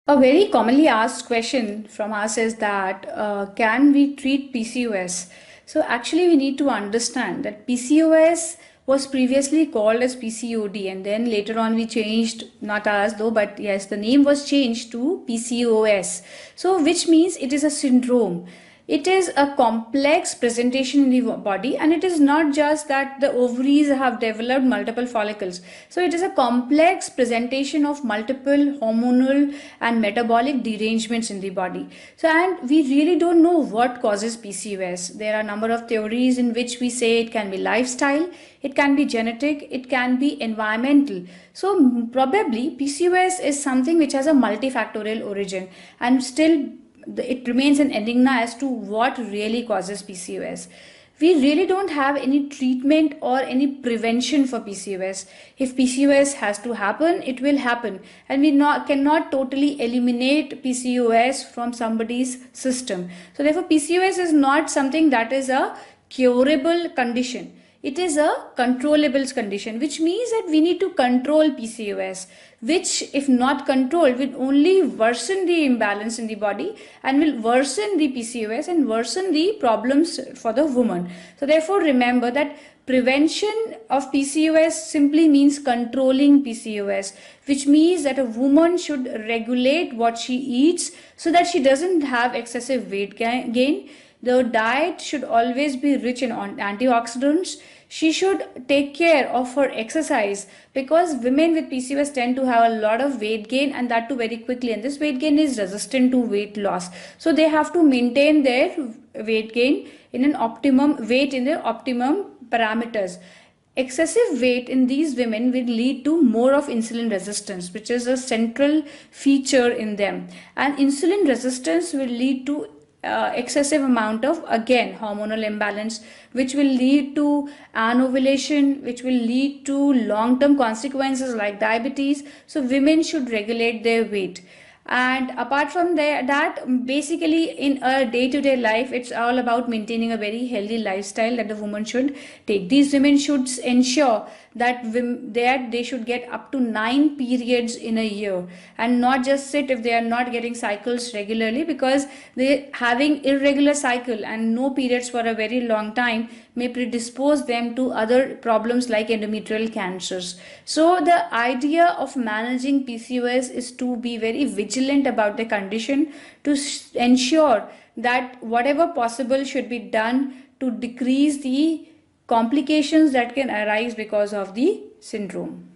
A very commonly asked question from us is that can we treat PCOS? So actually we need to understand that PCOS was previously called as PCOD, and then later on we changed, not us though, but yes, the name was changed to PCOS. So which means it is a syndrome. It is a complex presentation in the body, and it is not just that the ovaries have developed multiple follicles. So it is a complex presentation of multiple hormonal and metabolic derangements in the body. So, and we really don't know what causes PCOS. There are a number of theories in which we say it can be lifestyle, it can be genetic, it can be environmental. So probably PCOS is something which has a multifactorial origin, and still it remains an enigma as to what really causes PCOS. We really don't have any treatment or any prevention for PCOS. If PCOS has to happen, it will happen, and we cannot totally eliminate PCOS from somebody's system. So therefore, PCOS is not something that is a curable condition. It is a controllable condition, which means that we need to control PCOS, which if not controlled will only worsen the imbalance in the body and will worsen the PCOS and worsen the problems for the woman. So therefore remember that prevention of PCOS simply means controlling PCOS, which means that a woman should regulate what she eats so that she doesn't have excessive weight gain. The diet should always be rich in antioxidants. She should take care of her exercise, because women with PCOS tend to have a lot of weight gain, and that too very quickly, and this weight gain is resistant to weight loss. So they have to maintain their weight gain in an optimum weight in their optimum parameters. Excessive weight in these women will lead to more of insulin resistance, which is a central feature in them, and insulin resistance will lead to excessive amount of, again, hormonal imbalance, which will lead to anovulation, which will lead to long-term consequences like diabetes. So women should regulate their weight. And apart from that, basically in a day-to-day life, it's all about maintaining a very healthy lifestyle that the woman should take. These women should ensure that they should get up to 9 periods in a year, and not just sit if they are not getting cycles regularly, because they having irregular cycle and no periods for a very long time may predispose them to other problems like endometrial cancers. So the idea of managing PCOS is to be very vigilant about the condition, to ensure that whatever possible should be done to decrease the complications that can arise because of the syndrome.